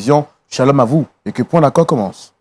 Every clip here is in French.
télévision. Shalom à vous et que Point d'accord commence.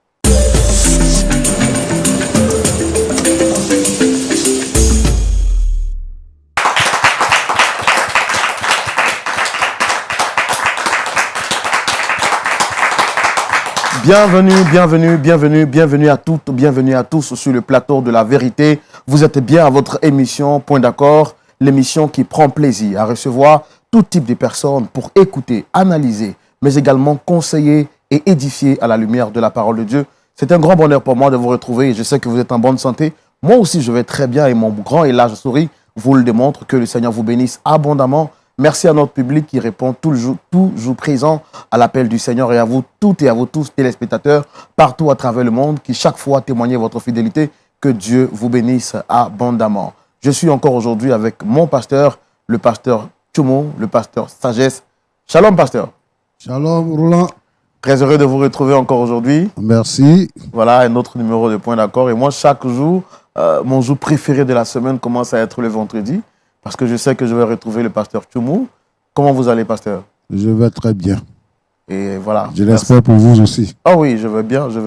Bienvenue à toutes, bienvenue à tous sur le plateau de la vérité. Vous êtes bien à votre émission Point d'accord, l'émission qui prend plaisir à recevoir tout type de personnes pour écouter, analyser, mais également conseiller et édifier à la lumière de la parole de Dieu. C'est un grand bonheur pour moi de vous retrouver et je sais que vous êtes en bonne santé. Moi aussi, je vais très bien et mon grand et large sourire vous le démontre. Que le Seigneur vous bénisse abondamment. Merci à notre public qui répond toujours présent à l'appel du Seigneur et à vous toutes et à vous tous, téléspectateurs, partout à travers le monde, qui chaque fois témoignez votre fidélité. Que Dieu vous bénisse abondamment. Je suis encore aujourd'hui avec mon pasteur, le pasteur Tchoumo, le pasteur Sagesse. Shalom, pasteur. Shalom, Roland. Très heureux de vous retrouver encore aujourd'hui. Merci. Voilà un autre numéro de Point d'accord. Et moi, chaque jour, mon jour préféré de la semaine commence à être le vendredi. Parce que je sais que je vais retrouver le pasteur Tchoumou. Comment vous allez, pasteur? Je vais très bien. Et voilà. Je l'espère pour vous aussi. Ah oui, je vais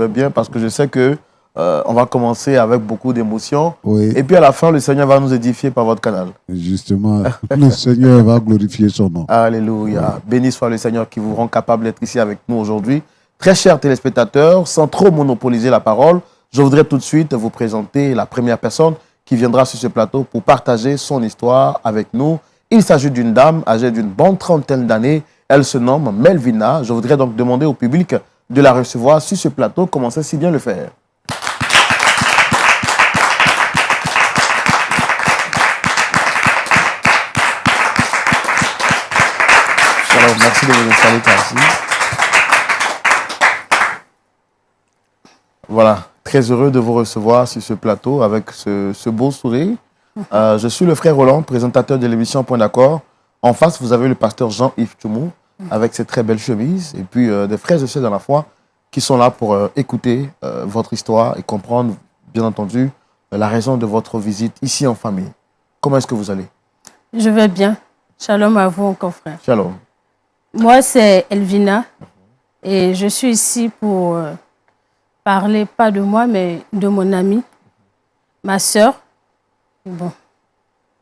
bien parce que je sais que on va commencer avec beaucoup d'émotions. Oui. Et puis à la fin, le Seigneur va nous édifier par votre canal. Justement, le Seigneur va glorifier son nom. Alléluia. Béni soit le Seigneur qui vous rend capable d'être ici avec nous aujourd'hui. Très chers téléspectateurs, sans trop monopoliser la parole, je voudrais tout de suite vous présenter la première personne qui viendra sur ce plateau pour partager son histoire avec nous. Il s'agit d'une dame âgée d'une bonne trentaine d'années. Elle se nomme Melvina. Je voudrais donc demander au public de la recevoir sur ce plateau. Commencez si bien le faire. Alors, merci de vous installer ici. Voilà. Très heureux de vous recevoir sur ce plateau avec ce beau sourire. Je suis le frère Roland, présentateur de l'émission Point d'accord. En face, vous avez le pasteur Jean-Yves Tchoumou avec ses très belles chemises. Et puis des frères et sœurs dans la foi qui sont là pour écouter votre histoire et comprendre, bien entendu, la raison de votre visite ici en famille. Comment est-ce que vous allez? Je vais bien. Shalom à vous encore, frère. Shalom. Moi, c'est Elvina et je suis ici pour parler, pas de moi, mais de mon amie, ma sœur. Bon.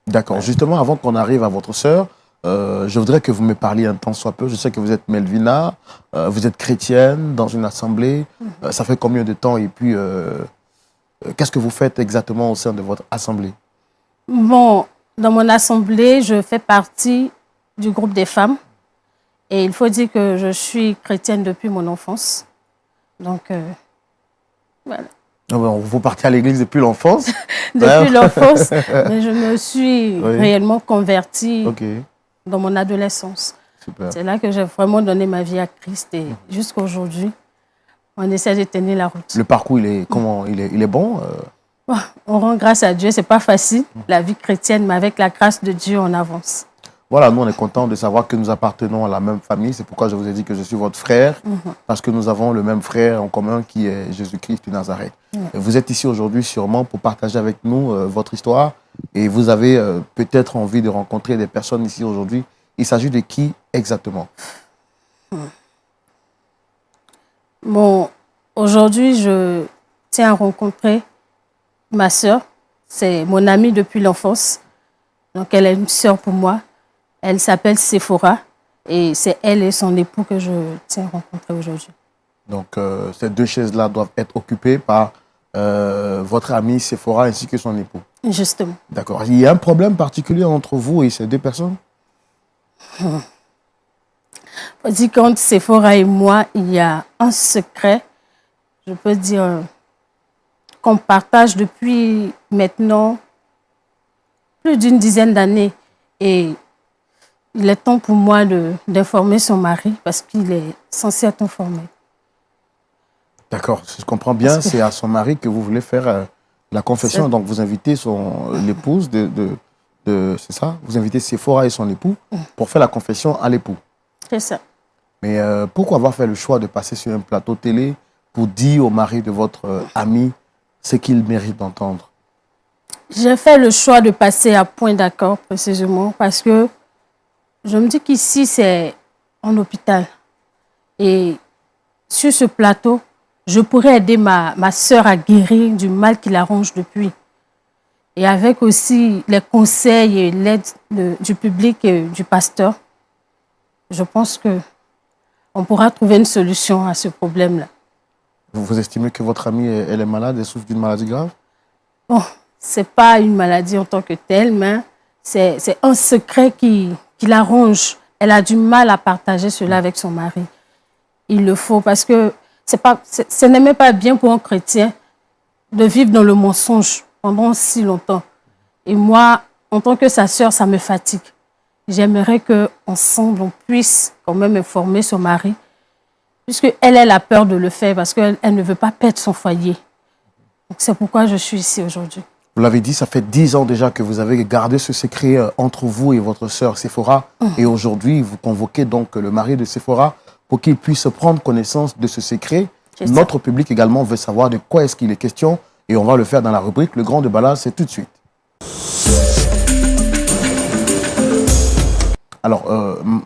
D'accord. Ouais. Justement, avant qu'on arrive à votre sœur, je voudrais que vous me parliez un temps soit peu. Je sais que vous êtes Melvina, vous êtes chrétienne dans une assemblée. Ça fait combien de temps? Et puis, qu'est-ce que vous faites exactement au sein de votre assemblée? Bon, dans mon assemblée, je fais partie du groupe des femmes. Et il faut dire que je suis chrétienne depuis mon enfance. Donc, voilà. Vous partez à l'église depuis l'enfance? Depuis l'enfance, mais je me suis réellement convertie dans mon adolescence. C'est là que j'ai vraiment donné ma vie à Christ et jusqu'à aujourd'hui, on essaie de tenir la route. Le parcours, il est comment? Il est bon? On rend grâce à Dieu, c'est pas facile, la vie chrétienne, mais avec la grâce de Dieu, on avance. Voilà, nous, on est contents de savoir que nous appartenons à la même famille. C'est pourquoi je vous ai dit que je suis votre frère, parce que nous avons le même frère en commun qui est Jésus-Christ de Nazareth. Vous êtes ici aujourd'hui sûrement pour partager avec nous votre histoire et vous avez peut-être envie de rencontrer des personnes ici aujourd'hui. Il s'agit de qui exactement? Bon, aujourd'hui, je tiens à rencontrer ma sœur. C'est mon amie depuis l'enfance. Donc, elle est une sœur pour moi. Elle s'appelle Sephora et c'est elle et son époux que je tiens à rencontrer aujourd'hui. Donc, ces deux chaises-là doivent être occupées par votre amie Sephora ainsi que son époux. Justement. D'accord. Il y a un problème particulier entre vous et ces deux personnes? On dit qu'entre Sephora et moi, il y a un secret, je peux dire, qu'on partage depuis maintenant plus d'une dizaine d'années. Et il est temps pour moi d'informer son mari parce qu'il est censé être informé. D'accord, je comprends bien, c'est à son mari que vous voulez faire la confession. Donc vous invitez l'épouse c'est ça? Vous invitez Sephora et son époux pour faire la confession à l'époux. C'est ça. Mais pourquoi avoir fait le choix de passer sur un plateau télé pour dire au mari de votre ami ce qu'il mérite d'entendre? J'ai fait le choix de passer à Point d'accord précisément parce que je me dis qu'ici c'est un hôpital et sur ce plateau, je pourrais aider ma sœur à guérir du mal qui la ronge depuis. Et avec aussi les conseils et l'aide du public et du pasteur, je pense qu'on pourra trouver une solution à ce problème-là. Vous estimez que votre amie, elle est malade, elle souffre d'une maladie grave? Bon, ce n'est pas une maladie en tant que telle, mais c'est un secret qui la ronge. Elle a du mal à partager cela avec son mari. Il le faut parce que ce n'est même pas bien pour un chrétien de vivre dans le mensonge pendant si longtemps. Et moi, en tant que sa sœur, ça me fatigue. J'aimerais qu'ensemble, on puisse quand même informer son mari, puisqu'elle a peur de le faire parce qu'elle ne veut pas perdre son foyer. Donc c'est pourquoi je suis ici aujourd'hui. Vous l'avez dit, ça fait 10 ans déjà que vous avez gardé ce secret entre vous et votre sœur Séphora. Et aujourd'hui, vous convoquez donc le mari de Séphora pour qu'il puisse prendre connaissance de ce secret. Notre public également veut savoir de quoi est-ce qu'il est question. Et on va le faire dans la rubrique Le Grand Débat, c'est tout de suite. Alors,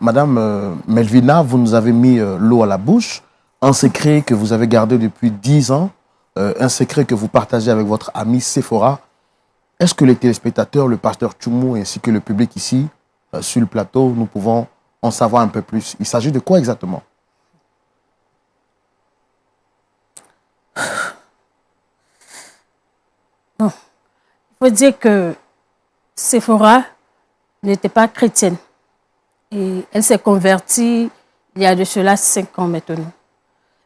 Madame Melvina, vous nous avez mis l'eau à la bouche. Un secret que vous avez gardé depuis 10 ans. Un secret que vous partagez avec votre amie Séphora. Est-ce que les téléspectateurs, le pasteur Tchoumou ainsi que le public ici, sur le plateau, nous pouvons en savoir un peu plus? Il s'agit de quoi exactement? Non. Il faut dire que Séphora n'était pas chrétienne. Et elle s'est convertie il y a de cela 5 ans maintenant.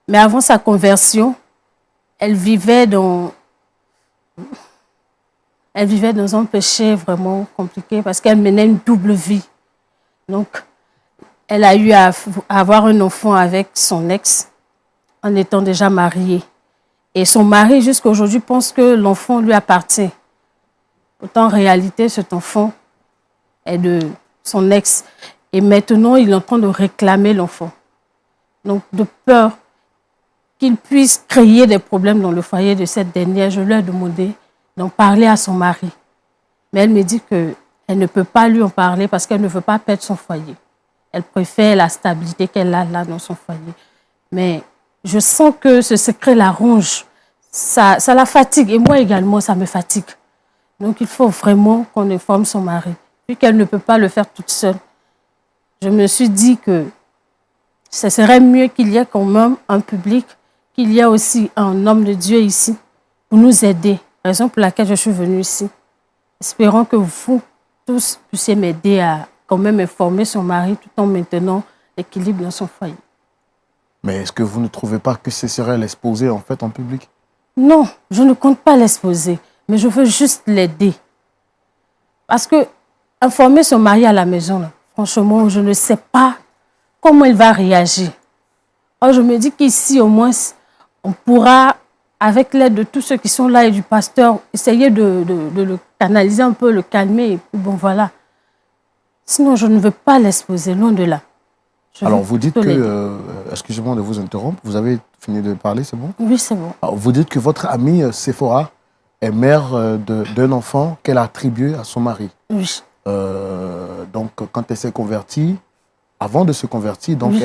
Mais avant sa conversion, elle vivait dans un péché vraiment compliqué parce qu'elle menait une double vie. Donc, elle a eu à avoir un enfant avec son ex en étant déjà mariée. Et son mari, jusqu'à aujourd'hui, pense que l'enfant lui appartient. Autant en réalité, cet enfant est de son ex. Et maintenant, il est en train de réclamer l'enfant. Donc, de peur qu'il puisse créer des problèmes dans le foyer de cette dernière, je lui ai demandé d'en parler à son mari. Mais elle me dit qu'elle ne peut pas lui en parler parce qu'elle ne veut pas perdre son foyer. Elle préfère la stabilité qu'elle a là dans son foyer. Mais je sens que ce secret la ronge. Ça la fatigue. Et moi également, ça me fatigue. Donc, il faut vraiment qu'on informe son mari. Vu qu'elle ne peut pas le faire toute seule, je me suis dit que ce serait mieux qu'il y ait quand même un public, qu'il y ait aussi un homme de Dieu ici pour nous aider. Raison pour laquelle je suis venue ici. Espérons que vous tous puissiez m'aider à quand même informer son mari tout en maintenant l'équilibre dans son foyer. Mais est-ce que vous ne trouvez pas que ce serait l'exposer en fait en public? Non, je ne compte pas l'exposer, mais je veux juste l'aider. Parce que informer son mari à la maison, là, franchement, je ne sais pas comment il va réagir. Alors, je me dis qu'ici, au moins, on pourra, avec l'aide de tous ceux qui sont là et du pasteur, essayer de le canaliser un peu, le calmer. Et puis, bon, voilà. Sinon, je ne veux pas l'exposer, loin de là. Alors, vous dites que, excusez-moi de vous interrompre, vous avez fini de parler, c'est bon? Oui, c'est bon. Alors, vous dites que votre amie Séphora est mère d'un enfant qu'elle a attribué à son mari. Oui. Donc, quand elle s'est convertie, avant de se convertir, donc oui,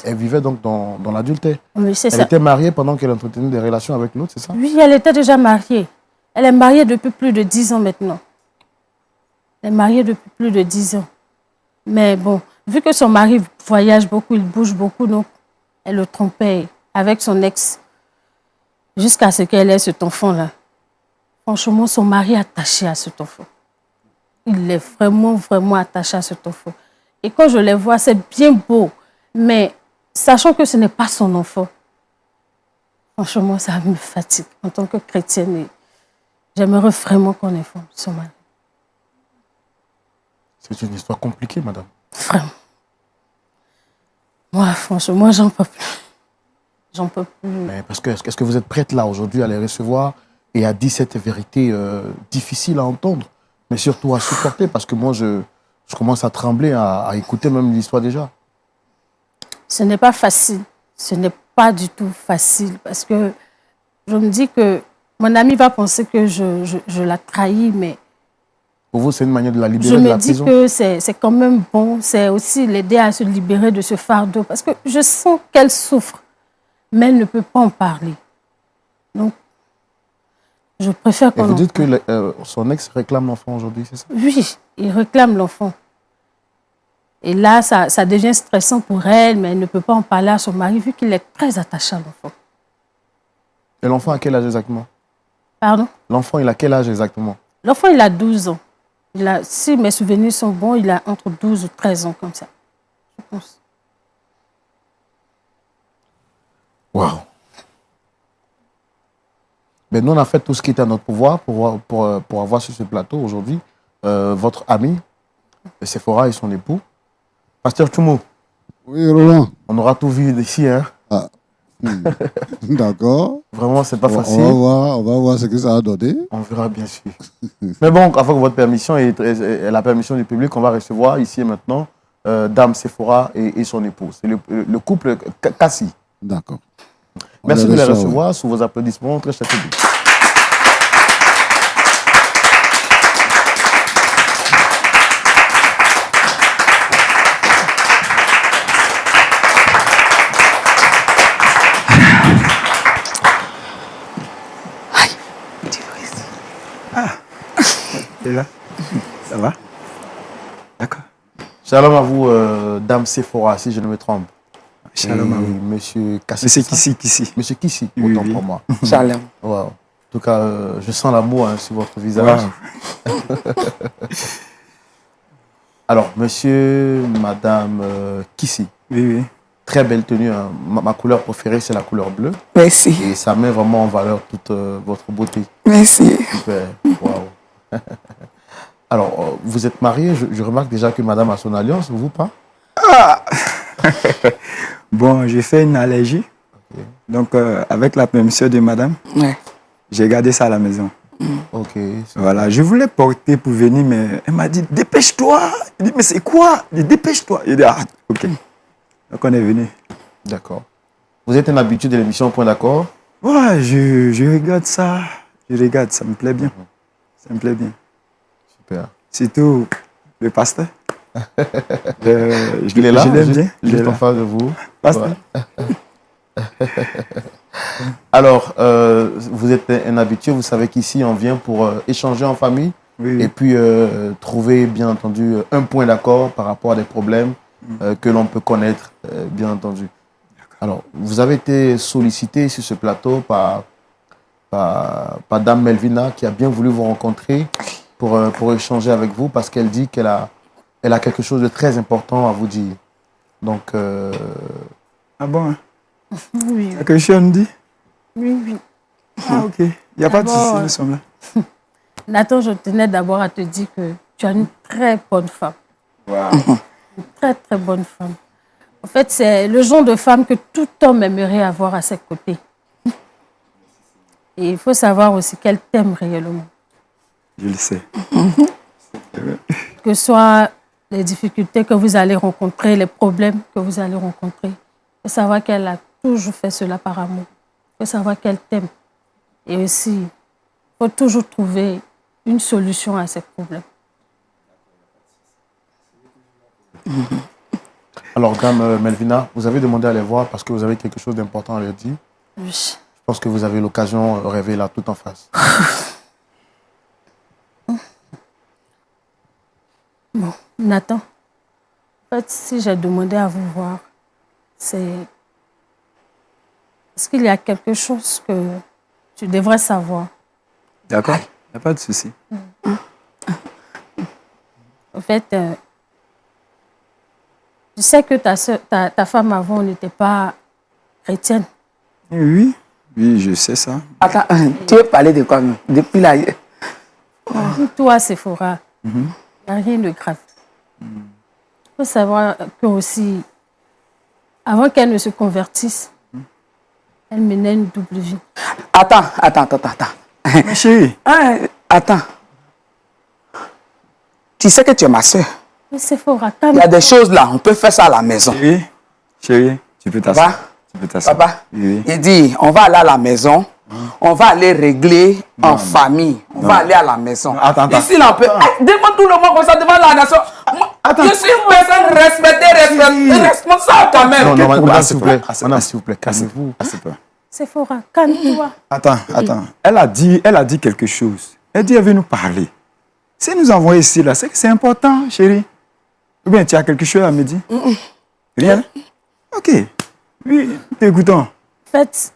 elle vivait donc dans l'adultère. Oui, c'est ça. Elle était mariée pendant qu'elle entretenait des relations avec l'autre, c'est ça? Oui, elle était déjà mariée. Elle est mariée depuis plus de 10 ans maintenant. Elle est mariée depuis plus de 10 ans. Mais bon, vu que son mari voyage beaucoup, il bouge beaucoup, donc elle le trompait avec son ex jusqu'à ce qu'elle ait cet enfant-là. Franchement, son mari est attaché à cet enfant. Il est vraiment, vraiment attaché à cet enfant. Et quand je les vois, c'est bien beau. Mais sachant que ce n'est pas son enfant, franchement, ça me fatigue. En tant que chrétienne, j'aimerais vraiment qu'on informe son mari. C'est une histoire compliquée, madame. Vraiment. Moi, franchement, j'en peux plus. J'en peux plus. Mais parce que, est-ce que vous êtes prête là aujourd'hui à les recevoir et à dire cette vérité difficile à entendre, mais surtout à supporter? Parce que moi, je commence à trembler, à écouter même l'histoire déjà. Ce n'est pas facile. Ce n'est pas du tout facile parce que je me dis que mon ami va penser que je la trahis, mais pour vous, c'est une manière de la libérer de la prison? Je me dis que c'est quand même bon. C'est aussi l'aider à se libérer de ce fardeau parce que je sens qu'elle souffre. mais elle ne peut pas en parler. Donc, je préfère qu'on... Et vous dites que son ex réclame l'enfant aujourd'hui, c'est ça? Oui, il réclame l'enfant. Et là, ça devient stressant pour elle, mais elle ne peut pas en parler à son mari vu qu'il est très attaché à l'enfant. Et l'enfant a quel âge exactement? Pardon? L'enfant, il a quel âge exactement? L'enfant, il a 12 ans. Si mes souvenirs sont bons, il a entre 12 ou 13 ans, comme ça. Je pense. Waouh! Mais nous, on a fait tout ce qui était à notre pouvoir pour avoir sur ce plateau aujourd'hui votre ami, Sephora et son époux. Pasteur Tchoumo. Oui, Roland. On aura tout vu d'ici, hein? Ah. D'accord. Vraiment, c'est pas facile. On va voir ce que ça a donné. On verra bien sûr. Mais bon, avec votre permission et la permission du public, on va recevoir ici et maintenant Dame Sephora et son époux. C'est le couple Kassi. D'accord. Merci de les recevoir sous vos applaudissements, très cher public. T'es là? Ça va? D'accord. Shalom à vous, Dame Sephora, si je ne me trompe. Shalom à vous. Monsieur Kassi. Monsieur Kissi. Monsieur Kissi, Oui, autant oui. pour moi. Shalom. Wow. En tout cas, je sens l'amour sur votre visage. Wow. Alors, monsieur, madame Kissi, Oui. très belle tenue. Hein. Ma couleur préférée, c'est la couleur bleue. Merci. Et ça met vraiment en valeur toute votre beauté. Merci. Super. Waouh. Alors, vous êtes marié. Je remarque déjà que madame a son alliance, vous pas? Bon, j'ai fait une allergie. Okay. Donc, avec la permission de madame, Ouais. j'ai gardé ça à la maison. Ok. Voilà, je voulais porter pour venir, mais elle m'a dit, dépêche-toi. Il dit, mais c'est quoi? Il dit, dépêche-toi. Il dit, ah, ok. Donc, on est venu. D'accord. Vous êtes un habitué de l'émission Point d'accord? Ouais, je regarde ça. Je regarde, ça me plaît bien. Ça me plaît bien. Super. Surtout le pasteur. Il est là, je l'aime bien. juste en face de vous. Pasteur. Ouais. Alors, vous êtes un habitué, vous savez qu'ici, on vient pour échanger en famille Oui. et puis trouver, bien entendu, un point d'accord par rapport à des problèmes que l'on peut connaître, bien entendu. Alors, vous avez été sollicité sur ce plateau par Dame Melvina qui a bien voulu vous rencontrer pour échanger avec vous parce qu'elle dit qu'elle a quelque chose de très important à vous dire. Donc, Ah bon, hein? Oui, C'est quelque chose à me dire? oui. Ah, ok. Il n'y a pas de D'abord, souci, nous sommes là. Nathan, je tenais d'abord à te dire que tu as une très bonne femme. Une très, très bonne femme. En fait, c'est le genre de femme que tout homme aimerait avoir à ses côtés. Et il faut savoir aussi qu'elle t'aime réellement. Je le sais. Que ce soit les difficultés que vous allez rencontrer, les problèmes que vous allez rencontrer, il faut savoir qu'elle a toujours fait cela par amour. Il faut savoir qu'elle t'aime. Et aussi, il faut toujours trouver une solution à ces problèmes. alors, Dame Melvina, vous avez demandé à les voir parce que vous avez quelque chose d'important à leur dire. Oui. Je pense que vous avez l'occasion de rêver là, tout en face. Bon, Nathan, en fait, si j'ai demandé à vous voir, c'est parce qu'il y a quelque chose que tu devrais savoir. D'accord? Il n'y a pas de souci. En fait, tu sais que ta femme avant n'était pas chrétienne. Oui, je sais ça. Attends, tu veux parler de quoi même? Depuis là. Toi, Sephora, il n'y a rien de grave. Il faut savoir que aussi, avant qu'elle ne se convertisse, elle menait une double vie. Attends. Ma chérie. Hein, attends. Tu sais que tu es ma soeur. Mais Sephora, Il y a calme-toi. des choses là, on peut faire ça à la maison. Chérie, tu peux t'asseoir. Papa, Tu peux t'asseoir. Papa, Oui. il dit, on va aller à la maison, on va aller régler en famille. On va aller à la maison. Attends. Ici, là, on peut... Devant tout le monde comme ça, devant la nation. Attends. Je suis une personne respectée, responsable quand même. Non, non, Madame, madame, s'il vous plaît. Assez Madame, peu. s'il vous plaît, calmez-vous. Assez peu. Sephora, calme-toi. Attends. Elle a dit quelque chose. Elle dit, elle veut nous parler. Si nous envoie ici, là, c'est que c'est important, chérie. Ou bien, tu as quelque chose à me dire? Rien? Ok. Oui, t'écoutons. En fait,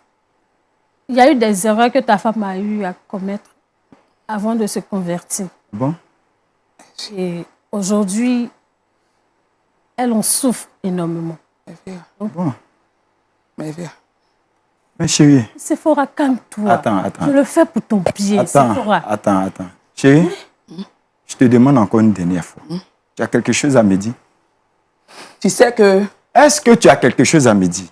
il y a eu des erreurs que ta femme a eu à commettre avant de se convertir. Bon. Et aujourd'hui, elle en souffre énormément. Bon. Mais viens. Mais chérie, Sephora, calme-toi. Attends. Je le fais pour ton bien, Sephora. Attends. Chérie, je te demande encore une dernière fois. Tu as quelque chose à me dire? Tu sais que Est-ce que tu as quelque chose à me dire?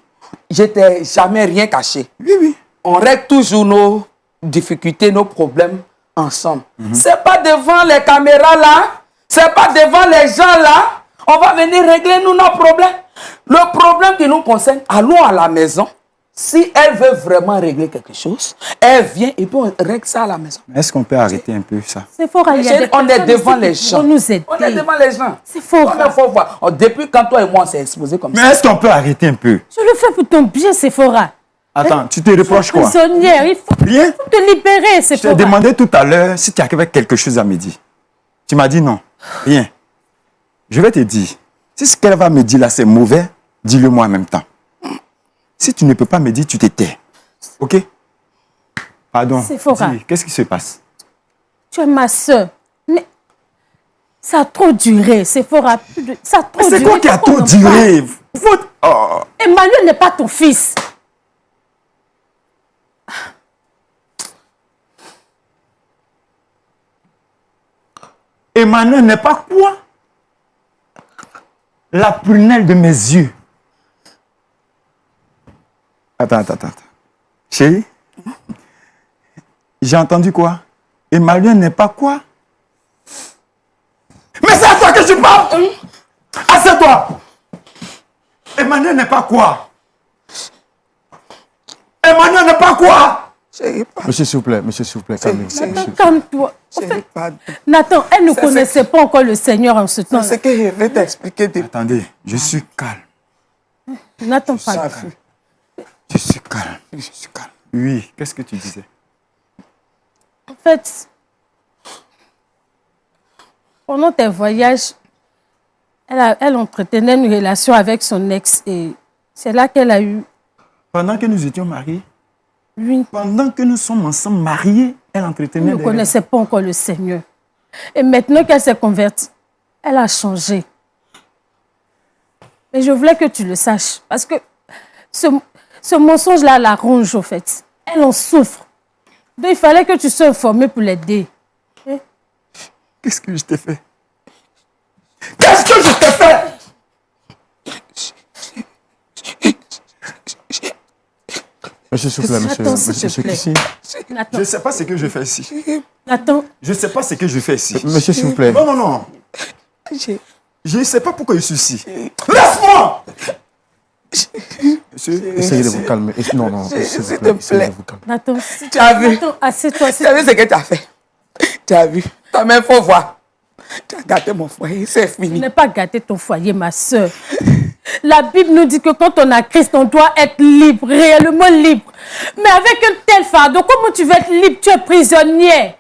je t'ai jamais rien caché. Oui. On règle toujours nos difficultés, nos problèmes ensemble. C'est pas devant les caméras là, c'est pas devant les gens là. On va venir régler nous nos problèmes. Le problème qui nous concerne, allons à la maison. Si elle veut vraiment régler quelque chose, elle vient et puis on règle ça à la maison. Est-ce qu'on peut arrêter un peu ça? Sephora, il y a des On est personnes devant ici les qui gens. vont nous aider. On est devant les gens. Sephora. Il faut voir. Depuis quand toi et moi on s'est exposés comme Mais ça. est-ce qu'on peut arrêter un peu? Je le fais pour ton bien, Sephora. Attends, tu te reproches quoi? Prisonnière, il faut Rien? te libérer, Je t'ai Sephora. demandé tout à l'heure si tu avais quelque chose à me dire. Tu m'as dit non. Rien. Je vais te dire. Si ce qu'elle va me dire là, c'est mauvais, dis-le moi en même temps. Si tu ne peux pas me dire, tu te tais. OK? Pardon. Sephora. Dis, qu'est-ce qui se passe? Tu es ma soeur. Mais ça a trop duré, Sephora. Ça a trop duré. C'est quoi qui a Faut qu'on trop en duré? parle. Oh. Emmanuel n'est pas ton fils. Emmanuel n'est pas quoi? La prunelle de mes yeux. Attends. Chérie, j'ai entendu quoi? Emmanuel n'est pas quoi? Mais c'est à toi que je parle! Assieds-toi! Emmanuel n'est pas quoi? Emmanuel n'est pas quoi? Chérie, Monsieur, s'il vous plaît, calmez-vous. Nathan, calme-toi. En chérie, fait, pardon. Nathan, elle ne Ça, connaissait pas encore le Seigneur en ce temps. C'est ce que je vais t'expliquer depuis. Attendez, je suis calme. Nathan, pardon. Je suis calme. Oui, qu'est-ce que tu disais? En fait, pendant tes voyages, elle entretenait une relation avec son ex et c'est là qu'elle a eu Pendant que nous étions mariés, lui. pendant que nous sommes ensemble mariés, elle Elle entretenait ne des connaissait pas encore le Seigneur. Et maintenant qu'elle s'est convertie, elle a changé. Mais je voulais que tu le saches. Parce que ce mensonge-là la ronge, au fait. Elle en souffre. Donc il fallait que tu sois informé pour l'aider. Qu'est-ce que je t'ai fait? Qu'est-ce que je t'ai fait? Monsieur, s'il vous plaît, monsieur. Attends, s'il te Monsieur, plaît. ici. Nathan, Je ne sais pas ce que je fais ici. Nathan, Je ne sais pas ce que je fais ici. Monsieur, s'il vous plaît. Non. Je ne sais pas pourquoi je suis ici. Laisse-moi! Monsieur, Essayez de vous calmer. Non, s'il vous plaît. Essayez de vous calmer. Nathan, Tu as vu? Nathan, assieds-toi. Tu as vu ce que tu as fait? Tu as vu? Toi-même, il faut voir. Tu as gâté mon foyer, c'est Je fini. n'ai pas gâté ton foyer, ma soeur. La Bible nous dit que quand on a Christ, on doit être libre, réellement libre. Mais avec un tel fardeau, comment tu veux être libre? Tu es prisonnière.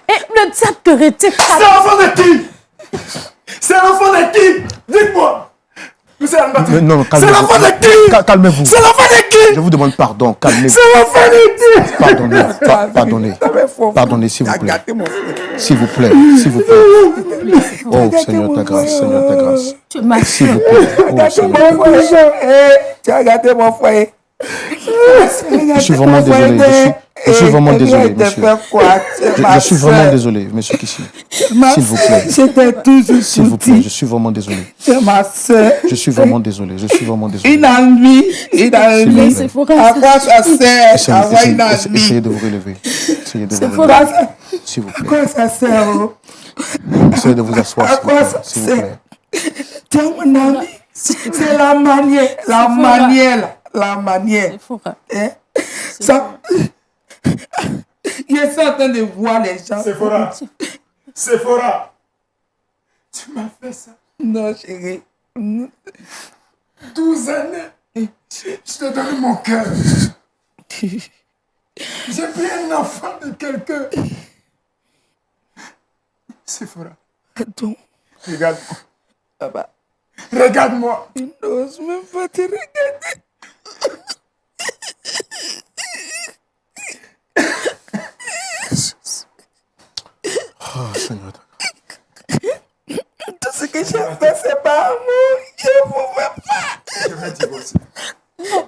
Et le diable te retire. c'est l'enfant de qui? C'est l'enfant de qui? Dites-moi! Monsieur Anbati, Non, c'est calmez-vous. l'enfant de qui? Calmez-vous. C'est l'enfant de qui? Je vous demande pardon. Calmez-vous. C'est l'enfant de qui? Pardonnez. Pardonnez. Pardonnez, s'il vous Tu as plaît. gâté mon foyer. S'il vous plaît. S'il vous plaît. Oh, Seigneur, ta grâce. Seigneur, ta grâce. Tu es ma S'il soeur. vous plaît. Oh, Seigneur. Mon foyer. Tu as gâté mon foyer. Je suis vraiment désolé. Je suis vraiment désolé, monsieur. Je suis vraiment désolé, monsieur Kissi. S'il vous plaît. J'étais toujours S'il vous plaît, je suis vraiment désolé. C'est ma soeur. Je suis vraiment désolé. Je suis vraiment désolé. Une envie. Une envie. C'est faux. À quoi ça sert? Essayez, Avoir une essayez- envie. essayez de vous relever. Essayez de vous À relever. quoi ça- S'il vous à plaît. quoi ça sert? Oh? Essayez de vous asseoir, À s'il vous quoi plaît. ça S'il vous sert? plaît. Tu es mon ami. C'est la manière. La manière. La manière. C'est faux. Hein? Ça... Je suis en train de voir les gens. Sephora, tu m'as fait ça. Non, chérie. 12 années. Je te donne mon cœur. J'ai pris un enfant de quelqu'un. Sephora. Attends, Regarde-moi. papa. Regarde-moi. Je n'ose même pas te regarder. Oh, Seigneur. Tout ce que j'ai fait, c'est pas amour. Je ne pouvais pas. Je vais divorcer.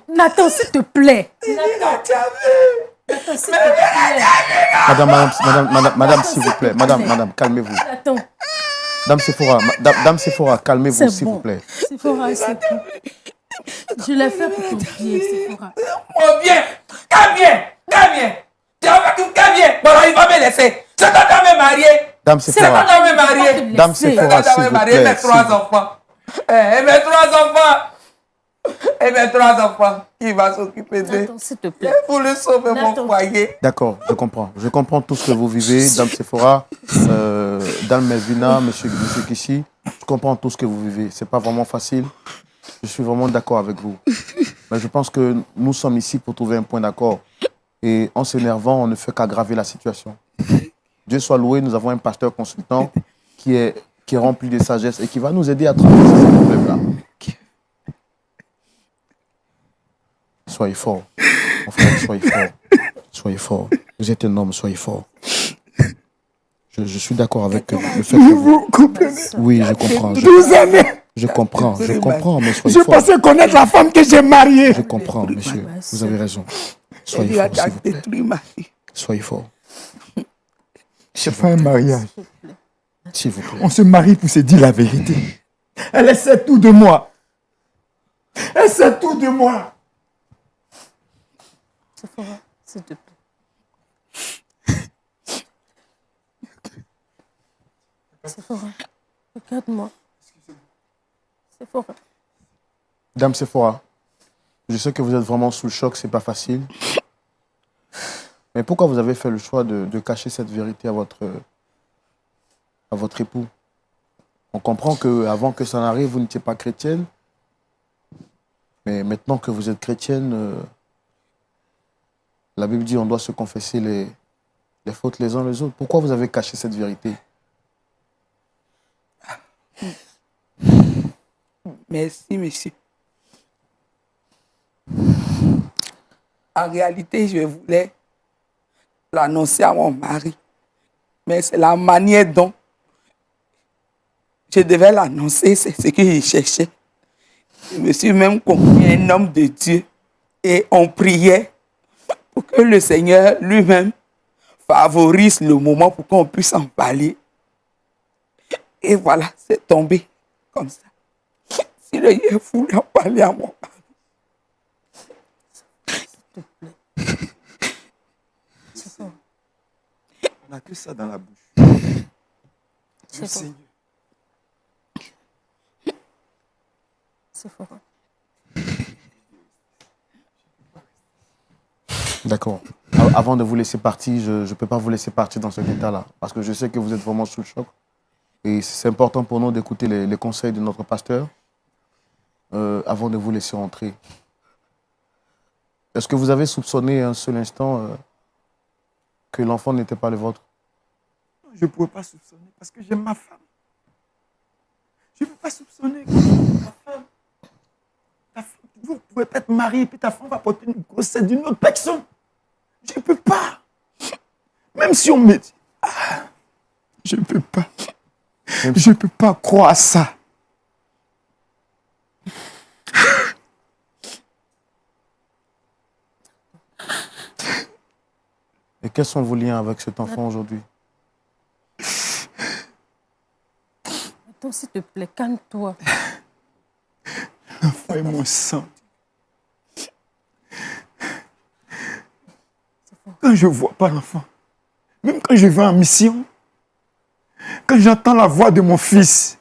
Nathan, s'il te plaît. Nathan, tu as vu? Nathan, s'il te plaît. Madame, s'il vous plaît. Madame, calmez-vous. Nathan, Dame Sephora, calmez-vous, c'est s'il bon. vous plaît. Sephora, c'est bon. Je l'ai fait pour ton bien, Sephora. Mon bien. Quel bien. Quel bien. Tu as fait tout quel bien. Bon, alors, il va me laisser. C'est quand tu vas me marier. Dame C'est Sephora, quand tu vas me marier. Dame Sephora, C'est quand tu s'il vas me vous marier. Et plaît. mes 3 enfants. Et mes 3 enfants. Et mes 3 enfants. Qui va s'occuper d'eux? Nathan, s'il te plaît. Pour le sauver mon Nathan. foyer. D'accord, je comprends. Je comprends tout ce que vous vivez, Dame Sephora, Dame Melvina, Monsieur Kishi. Je comprends tout ce que vous vivez. C'est pas vraiment facile. Je suis vraiment d'accord avec vous. Mais je pense que nous sommes ici pour trouver un point d'accord. Et en s'énervant, on ne fait qu'aggraver la situation. Dieu soit loué, nous avons un pasteur consultant qui est rempli de sagesse et qui va nous aider à traverser ces problèmes-là. Soyez fort. Mon frère, soyez fort. Soyez fort. Vous êtes un homme, soyez fort. Je suis d'accord avec le fait que vous... comprenez? Oui, je comprends. 12 années. Je comprends, mais soyez Je fort. pensais connaître la femme que j'ai mariée. Je comprends, monsieur. Vous avez raison. Soyez fort, s'il vous plaît. détruit ma vie. Soyez fort. J'ai fait un mariage. S'il vous plaît. On se marie pour se dire la vérité. Elle sait tout de moi. Elle sait tout de moi. Sephora, s'il te plaît. Sephora, regarde-moi. Sephora. Dame Sephora, je sais que vous êtes vraiment sous le choc, c'est pas facile. Mais pourquoi vous avez fait le choix de cacher cette vérité à votre époux? On comprend qu'avant que ça n'arrive, vous n'étiez pas chrétienne. Mais maintenant que vous êtes chrétienne, la Bible dit on doit se confesser les fautes les uns les autres. Pourquoi vous avez caché cette vérité? Merci, monsieur. En réalité, je voulais l'annoncer à mon mari. Mais c'est la manière dont je devais l'annoncer, c'est ce que je cherchais. Je me suis même confié un homme de Dieu et on priait pour que le Seigneur lui-même favorise le moment pour qu'on puisse en parler. Et voilà, c'est tombé comme ça. Si le Dieu voulait en parler à mon mari. On n'a que ça dans la bouche. C'est Seigneur. Sephora. D'accord. Avant de vous laisser partir, je ne peux pas vous laisser partir dans cet état-là. Parce que je sais que vous êtes vraiment sous le choc. Et c'est important pour nous d'écouter les conseils de notre pasteur avant de vous laisser entrer. Est-ce que vous avez soupçonné un seul instant que l'enfant n'était pas le vôtre? Je ne pouvais pas soupçonner parce que j'aime ma femme. Je ne peux pas soupçonner que ma femme. Vous pouvez être marié et ta femme va porter une grossesse d'une autre personne. Je ne peux pas. Même si on me dit, je ne peux pas. Je ne peux pas croire à ça. Et quels sont vos liens avec cet enfant aujourd'hui? Attends, s'il te plaît, calme-toi. L'enfant est mon sang. Quand je ne vois pas l'enfant, même quand je vais en mission, quand j'entends la voix de mon fils,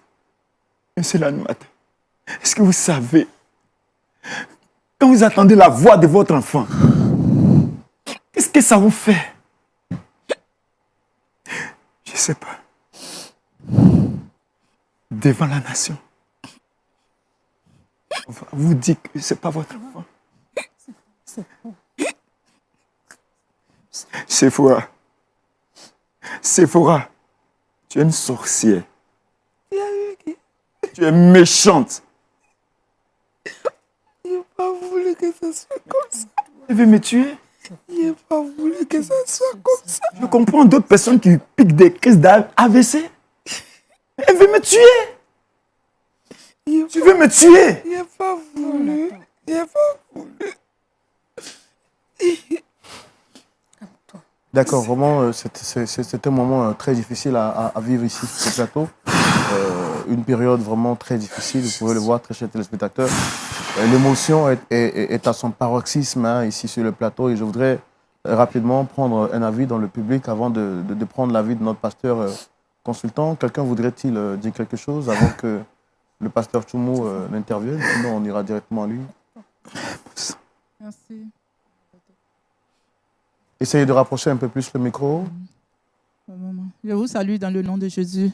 et c'est l'animateur, est-ce que vous savez, quand vous attendez la voix de votre enfant, qu'est-ce que ça vous fait? Je ne sais pas. devant la nation. On va vous dire que ce n'est pas votre enfant. Séphora. Séphora, tu es une sorcière. Tu es méchante. Il n'a pas voulu que ça soit comme ça. Elle veut me tuer. Il n'a pas voulu que ça soit comme ça. Je comprends d'autres personnes qui piquent des crises d'AVC. Elle veut me tuer. Tu veux me tuer. Il n'a pas voulu. Il n'a pas voulu. D'accord, vraiment, c'était un moment très difficile à vivre ici sur ce plateau. Une période vraiment très difficile, vous pouvez le voir, très chers téléspectateurs. L'émotion est à son paroxysme hein, ici sur le plateau et je voudrais rapidement prendre un avis dans le public avant de prendre l'avis de notre pasteur consultant. Quelqu'un voudrait-il dire quelque chose avant que le pasteur Tchoumou n'intervienne? Sinon, on ira directement à lui. Merci. Essayez de rapprocher un peu plus le micro. Je vous salue dans le nom de Jésus.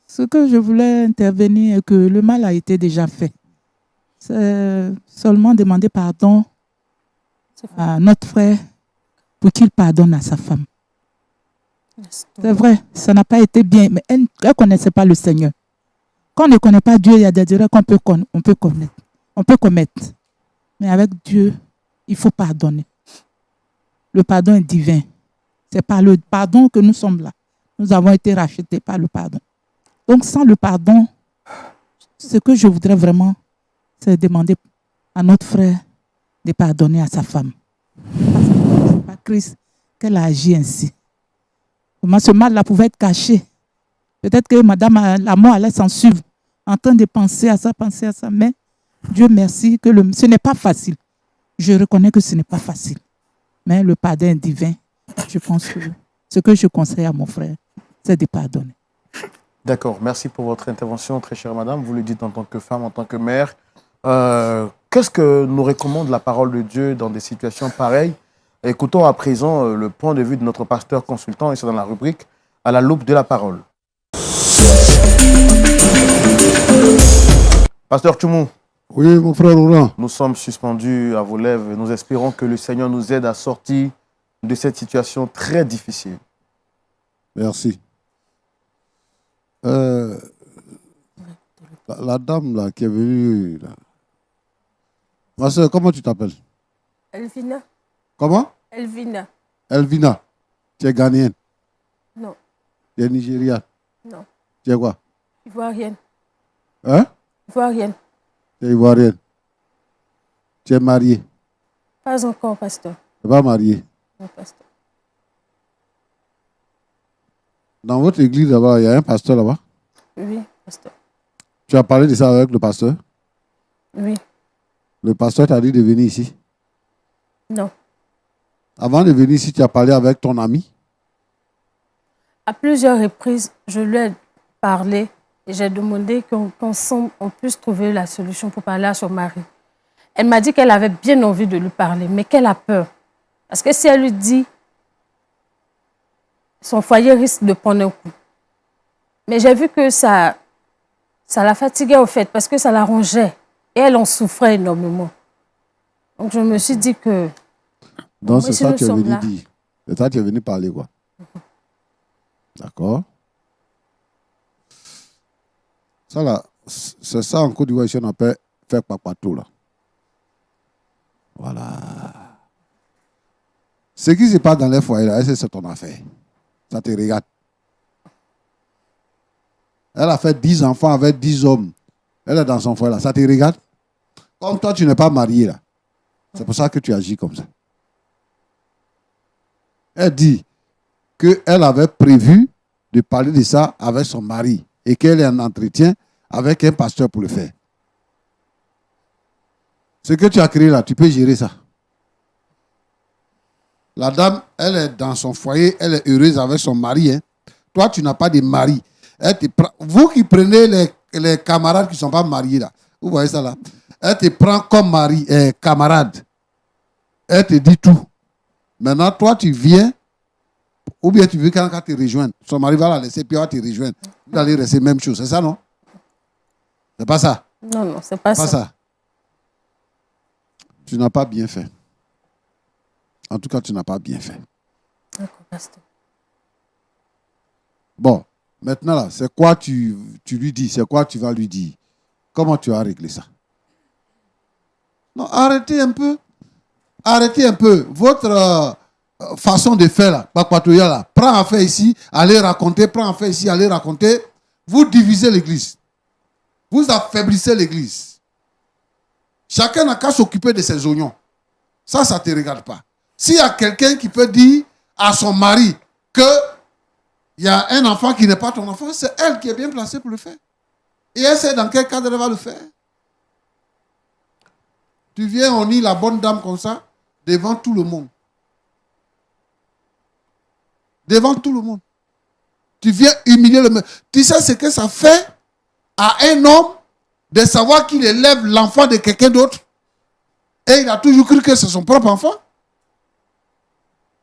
Ce que je voulais intervenir est que le mal a été déjà fait. C'est seulement demander pardon à notre frère pour qu'il pardonne à sa femme. C'est vrai, ça n'a pas été bien, mais elle ne connaissait pas le Seigneur. Quand on ne connaît pas Dieu, il y a des erreurs qu'on peut commettre. Mais avec Dieu, il faut pardonner. Le pardon est divin. C'est par le pardon que nous sommes là. Nous avons été rachetés par le pardon. Donc, sans le pardon, ce que je voudrais vraiment, c'est demander à notre frère de pardonner à sa femme. Parce que c'est par Christ qu'elle a agi ainsi. Comment ce mal-là pouvait être caché. Peut-être que madame, la mort allait s'en suivre, en train de penser à ça. Mais Dieu merci que ce n'est pas facile. Je reconnais que ce n'est pas facile. Mais le pardon est divin. Je pense que ce que je conseille à mon frère, c'est de pardonner. D'accord, merci pour votre intervention, très chère madame. Vous le dites en tant que femme, en tant que mère. Qu'est-ce que nous recommande la parole de Dieu dans des situations pareilles? Écoutons à présent le point de vue de notre pasteur consultant, et c'est dans la rubrique « À la loupe de la parole ». Pasteur Tchoumou. Oui, mon frère Roland. Nous sommes suspendus à vos lèvres et nous espérons que le Seigneur nous aide à sortir de cette situation très difficile. Merci. La dame là, qui est venue, là. Ma soeur, comment tu t'appelles? Elvina. Comment? Elvina. Elvina. Tu es ghanéenne? Non. Tu es nigériane? Non. Tu es quoi? Ivoirienne. Hein? Ivoirienne. Tu es ivoirienne. Tu es mariée? Pas encore, pasteur. Tu n'es pas mariée? Non, pasteur. Dans votre église là-bas, il y a un pasteur là-bas? Oui, pasteur. Tu as parlé de ça avec le pasteur? Oui. Le pasteur t'a dit de venir ici? Non. Avant de venir ici, tu as parlé avec ton ami? À plusieurs reprises, je lui ai parlé et j'ai demandé qu'ensemble, on puisse trouver la solution pour parler à son mari. Elle m'a dit qu'elle avait bien envie de lui parler, mais qu'elle a peur. Parce que si elle lui dit, son foyer risque de prendre un coup. Mais j'ai vu que ça la fatiguait au fait, parce que ça la rongeait. Et elle en souffrait énormément. Donc je me suis dit que... Donc c'est ça que tu es venu dire. C'est ça que tu es venu parler, quoi. D'accord. Ça là, c'est ça en Côte d'Ivoire, ici on appelle faire papato là. Voilà. Ce qui se passe dans les foyers là, c'est ton affaire. Ça te regarde. Elle a fait 10 enfants avec 10 hommes. Elle est dans son foyer là. Ça te regarde. Comme toi, tu n'es pas marié là. C'est pour ça que tu agis comme ça. Elle dit qu'elle avait prévu de parler de ça avec son mari et qu'elle est en entretien avec un pasteur pour le faire. Ce que tu as créé là, tu peux gérer ça. La dame, elle est dans son foyer, elle est heureuse avec son mari. Hein. Toi, tu n'as pas de mari. Elle te prend, vous qui prenez les camarades qui ne sont pas mariés là, vous voyez ça là, elle te prend comme mari, camarade. Elle te dit tout. Maintenant, toi, tu viens Ou bien tu veux quelqu'un te rejoindre. Son mari va la laisser, puis il va te rejoindre. Vous allez rester même chose. C'est ça, non? C'est pas ça. Non, non, c'est pas Pas ça. ça. Tu n'as pas bien fait. En tout cas, tu n'as pas bien fait. D'accord, pasteur. Bon, maintenant là, c'est quoi tu lui dis? C'est quoi tu vas lui dire? Comment tu as réglé ça? Non, arrêtez un peu. Arrêtez un peu. Votre façon de faire là, Bakpatoya là, prends affaire ici, allez raconter, prends affaire ici, allez raconter. Vous divisez l'église. Vous affaiblissez l'église. Chacun n'a qu'à s'occuper de ses oignons. Ça ne te regarde pas. S'il y a quelqu'un qui peut dire à son mari qu'il y a un enfant qui n'est pas ton enfant, c'est elle qui est bien placée pour le faire. Et elle sait dans quel cadre elle va le faire. Tu viens, on nie la bonne dame comme ça, devant tout le monde. Devant tout le monde. Tu viens humilier le mec. Tu sais ce que ça fait à un homme de savoir qu'il élève l'enfant de quelqu'un d'autre et il a toujours cru que c'est son propre enfant?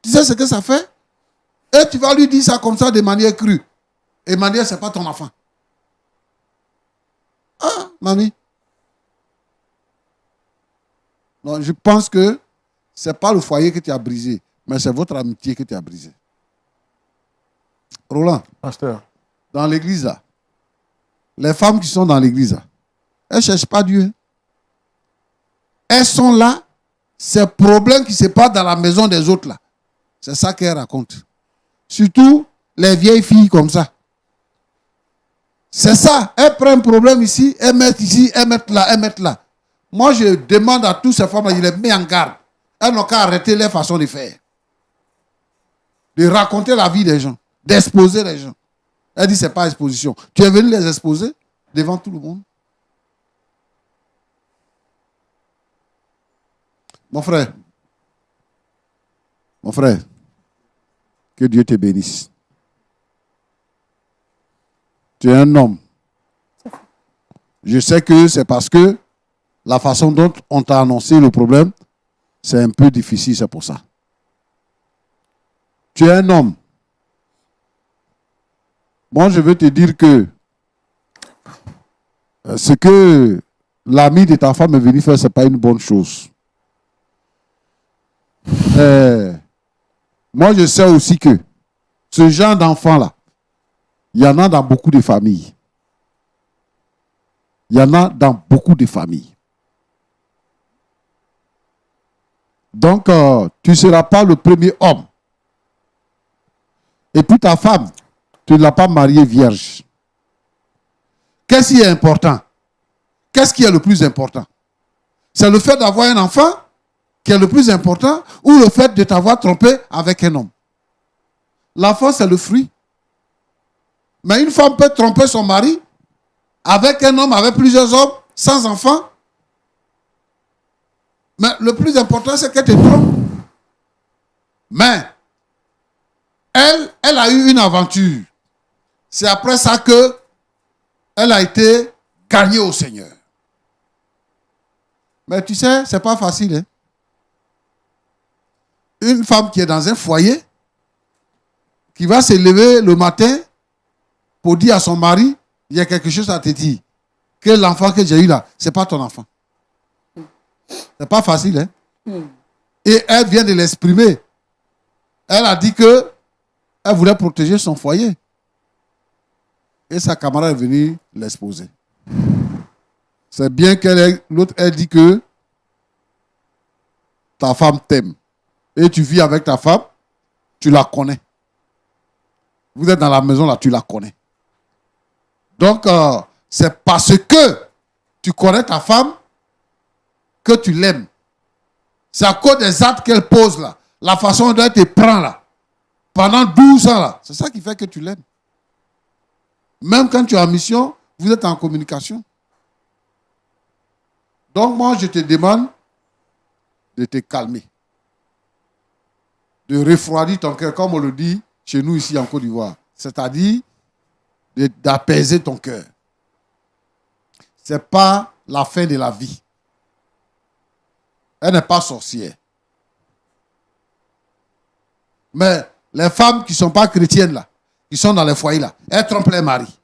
Tu sais ce que ça fait? Et tu vas lui dire ça comme ça de manière crue. Et manière, ce n'est pas ton enfant. Ah, mamie. Non, je pense que ce n'est pas le foyer que tu as brisé, mais c'est votre amitié que tu as brisé. Roland, Pasteur. dans l'église là, les femmes qui sont dans l'église là, elles ne cherchent pas Dieu. Elles sont là, ces problèmes qui se passent dans la maison des autres là. C'est ça qu'elles racontent. Surtout les vieilles filles comme ça. C'est ça. Elles prennent un problème ici, elles mettent ici, elles mettent là, elles mettent là. Moi, je demande à toutes ces femmes, je les mets en garde. Elles n'ont qu'à arrêter leur façon de faire. De raconter la vie des gens, d'exposer les gens. Elle dit, ce n'est pas exposition. Tu es venu les exposer devant tout le monde. Mon frère, que Dieu te bénisse. Tu es un homme. Je sais que c'est parce que la façon dont on t'a annoncé le problème, c'est un peu difficile, c'est pour ça. Tu es un homme. Moi, je veux te dire que ce que l'ami de ta femme est venu faire, ce n'est pas une bonne chose. Moi, je sais aussi que ce genre d'enfant-là, il y en a dans beaucoup de familles. Il y en a dans beaucoup de familles. Donc, tu ne seras pas le premier homme. Et puis ta femme, tu ne l'as pas mariée vierge. Qu'est-ce qui est important? Qu'est-ce qui est le plus important? C'est le fait d'avoir un enfant qui est le plus important ou le fait de t'avoir trompé avec un homme? L'enfant, c'est le fruit. Mais une femme peut tromper son mari avec un homme, avec plusieurs hommes, sans enfant. Mais le plus important, c'est qu'elle te trompe. Mais elle a eu une aventure. C'est après ça que elle a été gagnée au Seigneur. Mais tu sais, c'est pas facile. Hein? Une femme qui est dans un foyer, qui va se lever le matin pour dire à son mari, il y a quelque chose à te dire. Que l'enfant que j'ai eu là, ce n'est pas ton enfant. C'est pas facile. Hein? Et elle vient de l'exprimer. Elle a dit que elle voulait protéger son foyer. Et sa camarade est venue l'exposer. C'est bien que l'autre ait dit que ta femme t'aime. Et tu vis avec ta femme, tu la connais. Vous êtes dans la maison là, tu la connais. Donc, c'est parce que tu connais ta femme que tu l'aimes. C'est à cause des actes qu'elle pose là, la façon dont elle te prend là, pendant 12 ans là. C'est ça qui fait que tu l'aimes. Même quand tu es en mission, vous êtes en communication. Donc moi, je te demande de te calmer. De refroidir ton cœur, comme on le dit chez nous ici en Côte d'Ivoire. C'est-à-dire d'apaiser ton cœur. Ce n'est pas la fin de la vie. Elle n'est pas sorcière. Mais les femmes qui ne sont pas chrétiennes, là, qui sont dans les foyers, là, elles trompent les maris.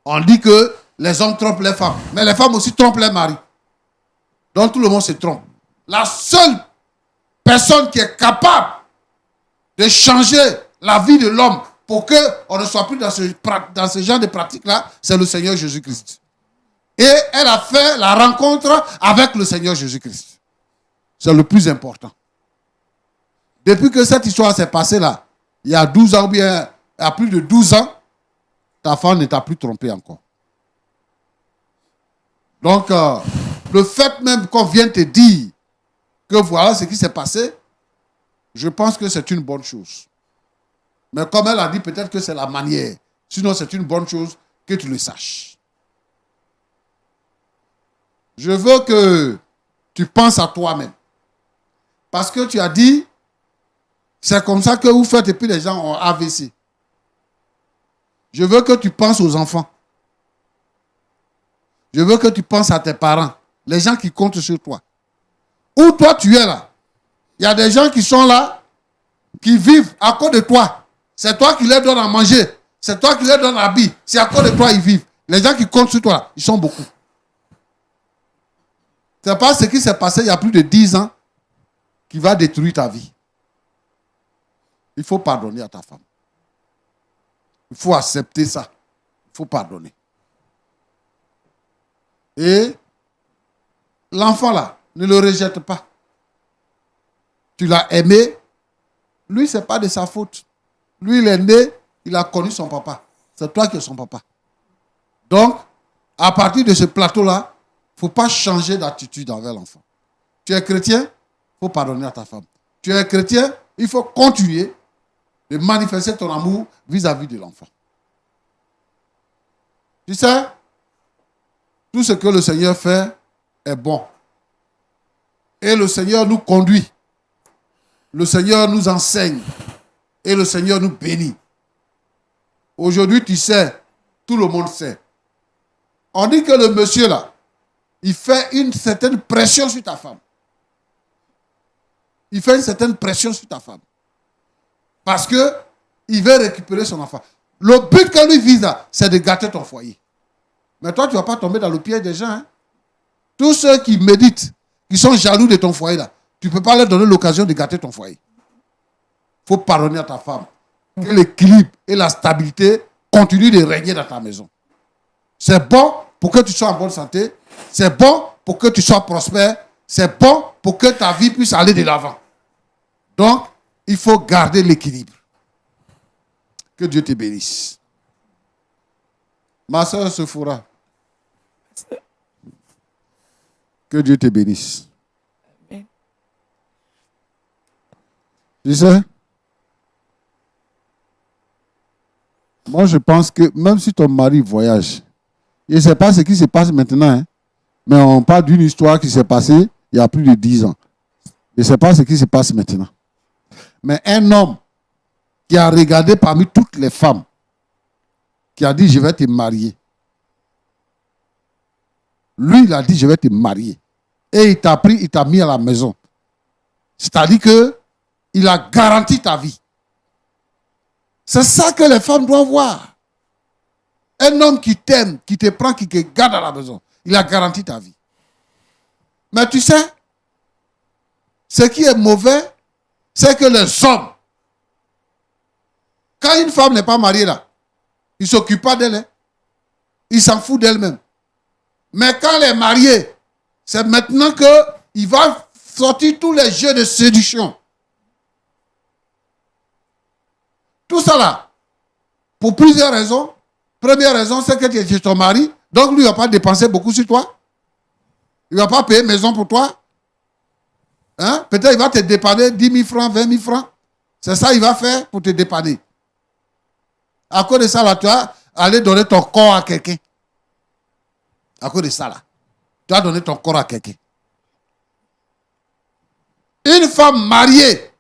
On dit que les hommes trompent les femmes, mais les femmes aussi trompent les maris. Donc tout le monde se trompe. La seule personne qui est capable de changer la vie de l'homme pour qu'on ne soit plus dans ce genre de pratique-là, c'est le Seigneur Jésus-Christ. Et elle a fait la rencontre avec le Seigneur Jésus-Christ. C'est le plus important. Depuis que cette histoire s'est passée là, il y a 12 ans ou bien il y a plus de 12 ans, ta femme ne t'a plus trompé encore. Donc, le fait même qu'on vienne te dire que voilà ce qui s'est passé, je pense que c'est une bonne chose. Mais comme elle a dit, peut-être que c'est la manière. Sinon, c'est une bonne chose que tu le saches. Je veux que tu penses à toi-même. Parce que tu as dit, c'est comme ça que vous faites et puis les gens ont AVC. Je veux que tu penses aux enfants. Je veux que tu penses à tes parents, les gens qui comptent sur toi. Où toi tu es là, il y a des gens qui sont là, qui vivent à cause de toi. C'est toi qui leur donnes à manger. C'est toi qui leur donnes à habiller. C'est à cause de toi qu'ils vivent. Les gens qui comptent sur toi, là, ils sont beaucoup. C'est pas ce qui s'est passé il y a plus de 10 ans qui va détruire ta vie. Il faut pardonner à ta femme. Il faut accepter ça. Il faut pardonner. Et l'enfant là, ne le rejette pas. Tu l'as aimé. Lui, ce n'est pas de sa faute. Lui, il est né, il a connu son papa. C'est toi qui es son papa. Donc, à partir de ce plateau-là, il ne faut pas changer d'attitude envers l'enfant. Tu es chrétien, il faut pardonner à ta femme. Tu es chrétien, il faut continuer de manifester ton amour vis-à-vis de l'enfant. Tu sais, tout ce que le Seigneur fait est bon. Et le Seigneur nous conduit. Le Seigneur nous enseigne. Et le Seigneur nous bénit. Aujourd'hui, tu sais, tout le monde sait. On dit que le monsieur là, il fait une certaine pression sur ta femme. Il fait une certaine pression sur ta femme. Parce qu'il veut récupérer son enfant. Le but que lui vise là, c'est de gâter ton foyer. Mais toi, tu ne vas pas tomber dans le piège des gens. Hein? Tous ceux qui méditent, qui sont jaloux de ton foyer là, tu ne peux pas leur donner l'occasion de gâter ton foyer. Il faut pardonner à ta femme. Que l'équilibre et la stabilité continuent de régner dans ta maison. C'est bon pour que tu sois en bonne santé. C'est bon pour que tu sois prospère. C'est bon pour que ta vie puisse aller de l'avant. Donc, il faut garder l'équilibre. Que Dieu te bénisse. Ma soeur Sephora. Que Dieu te bénisse. Amen. Tu sais, moi je pense que même si ton mari voyage, je ne sais pas ce qui se passe maintenant, hein, mais on parle d'une histoire qui s'est passée il y a plus de 10 ans. Je ne sais pas ce qui se passe maintenant. Mais un homme qui a regardé parmi toutes les femmes, qui a dit, je vais te marier. Lui, il a dit, je vais te marier. Et il t'a pris, il t'a mis à la maison. C'est-à-dire qu'il a garanti ta vie. C'est ça que les femmes doivent voir. Un homme qui t'aime, qui te prend, qui te garde à la maison, il a garanti ta vie. Mais tu sais, ce qui est mauvais, c'est que les hommes, quand une femme n'est pas mariée là, il ne s'occupe pas d'elle. Hein? Il s'en fout d'elle-même. Mais quand elle est mariée, c'est maintenant qu'il va sortir tous les jeux de séduction. Tout ça là, pour plusieurs raisons. Première raison, c'est que tu es chez ton mari, donc lui, il ne va pas dépenser beaucoup sur toi. Il ne va pas payer maison pour toi. Hein? Peut-être qu'il va te dépanner 10 000 francs, 20 000 francs. C'est ça qu'il va faire pour te dépanner. À cause de ça, là, tu vas aller donner ton corps à quelqu'un. À cause de ça, là. Tu vas donner ton corps à quelqu'un. Une femme mariée,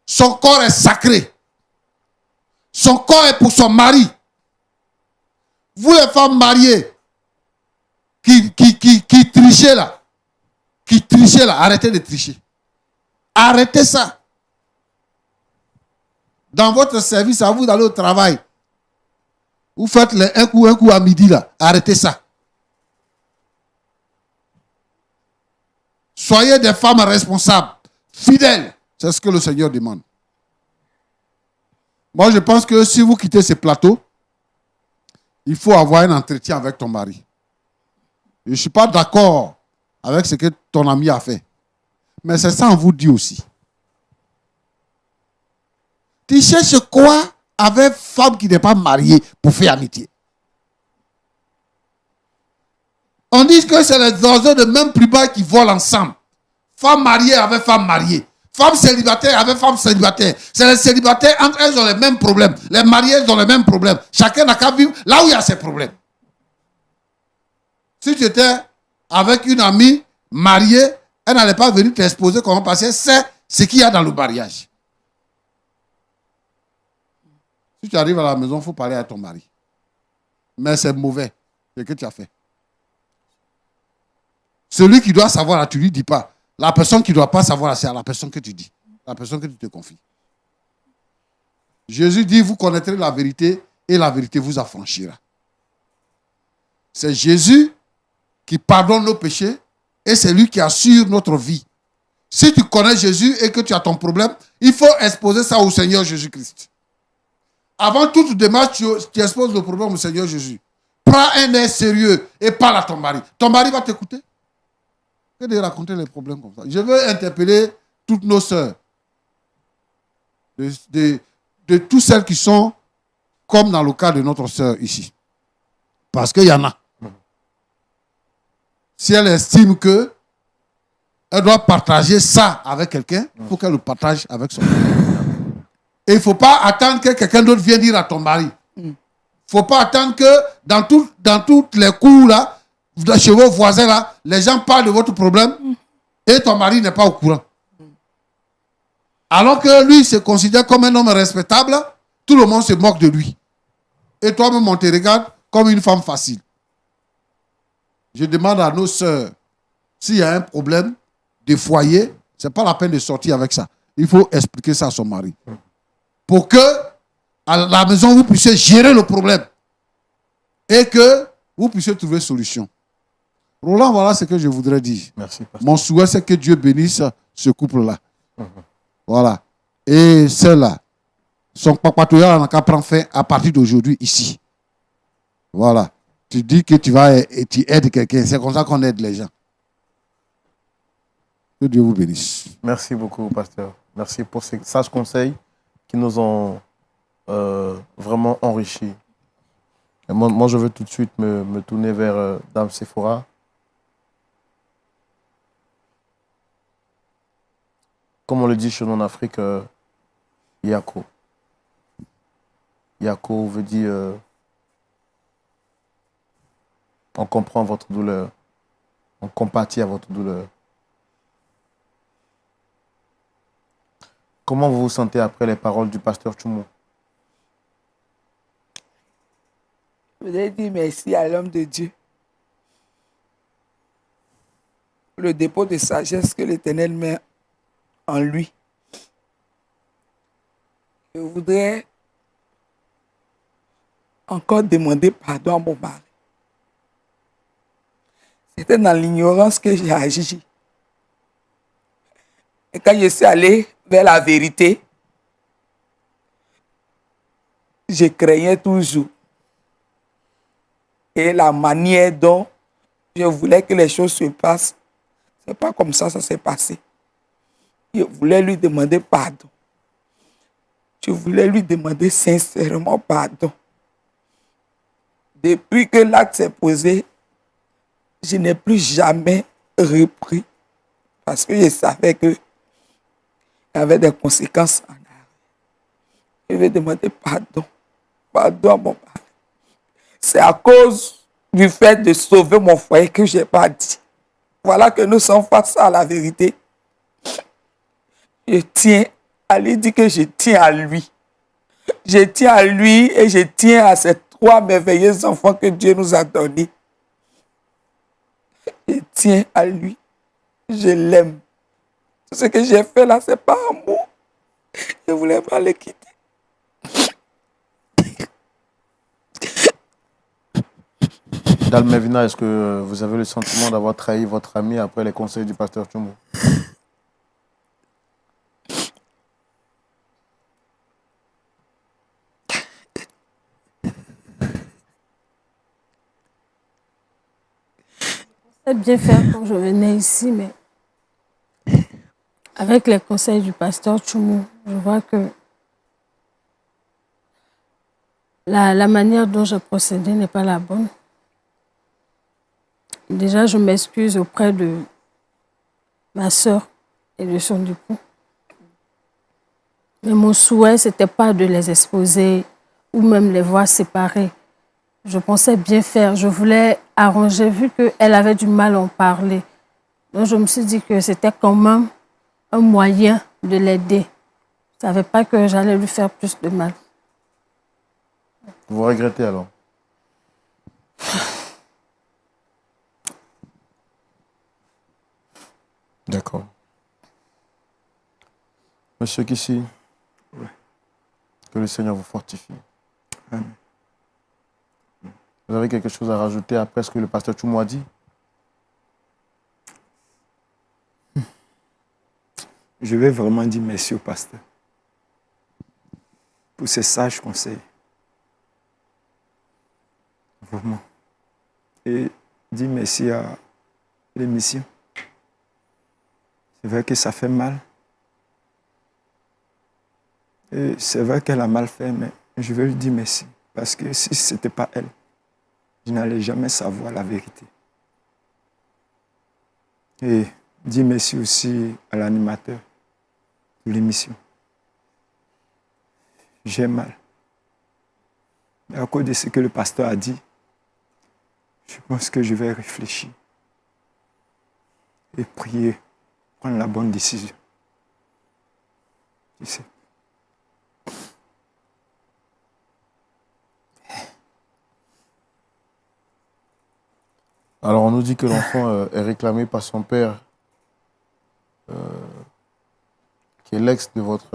son corps est sacré. Son corps est pour son mari. Vous, les femmes mariées, qui trichez là, arrêtez de tricher. Arrêtez ça. Dans votre service, à vous d'aller au travail. Vous faites un coup à midi là. Arrêtez ça. Soyez des femmes responsables, fidèles. C'est ce que le Seigneur demande. Moi, je pense que si vous quittez ce plateau, il faut avoir un entretien avec ton mari. Je ne suis pas d'accord avec ce que ton ami a fait. Mais c'est ça, on vous dit aussi. Tu cherches quoi avec femme qui n'est pas mariée pour faire amitié? On dit que c'est les oiseaux de même plus bas qui volent ensemble. Femme mariée avec femme mariée. Femme célibataire avec femme célibataire. C'est les célibataires, entre elles, ont les mêmes problèmes. Les mariés ont les mêmes problèmes. Chacun n'a qu'à vivre là où il y a ses problèmes. Si tu étais avec une amie mariée, elle n'allait pas venir t'exposer comment passer. C'est ce qu'il y a dans le mariage. Si tu arrives à la maison, il faut parler à ton mari. Mais c'est mauvais ce que tu as fait. Celui qui doit savoir, là, tu ne lui dis pas. La personne qui ne doit pas savoir, c'est à la personne que tu dis. La personne que tu te confies. Jésus dit, vous connaîtrez la vérité et la vérité vous affranchira. C'est Jésus qui pardonne nos péchés et c'est lui qui assure notre vie. Si tu connais Jésus et que tu as ton problème, il faut exposer ça au Seigneur Jésus-Christ. Avant toute démarche, tu exposes le problème au Seigneur Jésus. Prends un air sérieux et parle à ton mari. Ton mari va t'écouter. Que de raconter les problèmes comme ça. Je veux interpeller toutes nos sœurs. De toutes celles qui sont comme dans le cas de notre sœur ici. Parce qu'il y en a. Si elle estime que elle doit partager ça avec quelqu'un, il faut qu'elle le partage avec son mari. Et il ne faut pas attendre que quelqu'un d'autre vienne dire à ton mari. Il ne faut pas attendre que dans toutes les cours là, chez vos voisins là, les gens parlent de votre problème et ton mari n'est pas au courant. Alors que lui se considère comme un homme respectable, tout le monde se moque de lui. Et toi-même, on te regarde comme une femme facile. Je demande à nos sœurs, s'il y a un problème de foyer, ce n'est pas la peine de sortir avec ça. Il faut expliquer ça à son mari. Pour que, à la maison, vous puissiez gérer le problème. Et que vous puissiez trouver solution. Roland, voilà ce que je voudrais dire. Merci, pasteur. Mon souhait, c'est que Dieu bénisse ce couple-là. Voilà. Et celle-là, son papatoya n'a qu'à prendre fin à partir d'aujourd'hui ici. Voilà. Tu dis que tu vas et tu aides quelqu'un. C'est comme ça qu'on aide les gens. Que Dieu vous bénisse. Merci beaucoup, pasteur. Merci pour ces sages conseils qui nous ont vraiment enrichis. Et moi, je veux tout de suite me tourner vers Dame Sephora. Comme on le dit chez nous en Afrique, Yako. Yako veut dire on comprend votre douleur, on compatit à votre douleur. Comment vous vous sentez après les paroles du pasteur Tchoumou? Je voudrais dire merci à l'homme de Dieu pour le dépôt de sagesse que l'Éternel met en lui. Je voudrais encore demander pardon à mon mari. C'était dans l'ignorance que j'ai agi. Et quand je suis allé vers la vérité, je craignais toujours. Et la manière dont je voulais que les choses se passent, ce n'est pas comme ça s'est passé. Je voulais lui demander pardon. Je voulais lui demander sincèrement pardon. Depuis que l'acte s'est posé, je n'ai plus jamais repris. Parce que je savais qu'il y avait des conséquences en arrière. Je vais demander pardon. Pardon à mon mari. C'est à cause du fait de sauver mon foyer que je n'ai pas dit. Voilà que nous sommes face à la vérité. Je tiens à lui dire que je tiens à lui. Je tiens à lui et je tiens à ces 3 merveilleux enfants que Dieu nous a donnés. Je tiens à lui. Je l'aime. Ce que j'ai fait là, ce n'est pas amour. Je ne voulais pas le quitter. Dalmevina, est-ce que vous avez le sentiment d'avoir trahi votre ami après les conseils du pasteur Tchoumou? C'est bien faire quand je venais ici, mais avec les conseils du pasteur Tchoumou, je vois que la manière dont je procédais n'est pas la bonne. Déjà, je m'excuse auprès de ma sœur et de son époux. Mais mon souhait, ce n'était pas de les exposer ou même les voir séparés. Je pensais bien faire, je voulais arranger, vu qu'elle avait du mal à en parler. Donc, je me suis dit que c'était quand même un moyen de l'aider. Je ne savais pas que j'allais lui faire plus de mal. Vous regrettez alors? D'accord. Monsieur Kissi, Ouais. que le Seigneur vous fortifie. Amen. Vous avez quelque chose à rajouter après ce que le pasteur Tchoumou a dit? Je vais vraiment dire merci au pasteur pour ses sages conseils. Vraiment. Et dire merci à l'émission. C'est vrai que ça fait mal. Et c'est vrai qu'elle a mal fait, mais je veux lui dire merci. Parce que si ce n'était pas elle, je n'allais jamais savoir la vérité. Et dire merci aussi à l'animateur de l'émission. J'ai mal. Et à cause de ce que le pasteur a dit, je pense que je vais réfléchir et prier, prendre la bonne décision. Tu sais. Alors, on nous dit que l'enfant est réclamé par son père, qui est l'ex de votre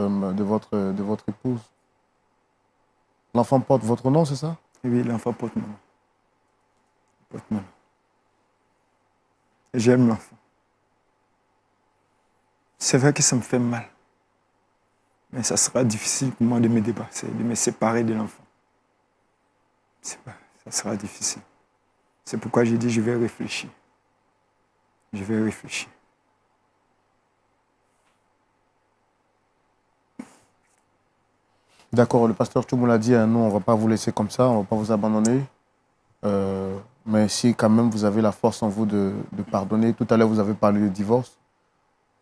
épouse. L'enfant porte votre nom, c'est ça? Oui, l'enfant porte mon nom. Porte mon nom. Et j'aime l'enfant. C'est vrai que ça me fait mal. Mais ça sera difficile pour moi de me débarrasser, de me séparer de l'enfant. Ça sera difficile. C'est pourquoi j'ai dit je vais réfléchir. Je vais réfléchir. D'accord, le pasteur Tchoumou l'a dit, hein, nous, on ne va pas vous laisser comme ça, on ne va pas vous abandonner. Mais si quand même vous avez la force en vous de pardonner, tout à l'heure vous avez parlé de divorce.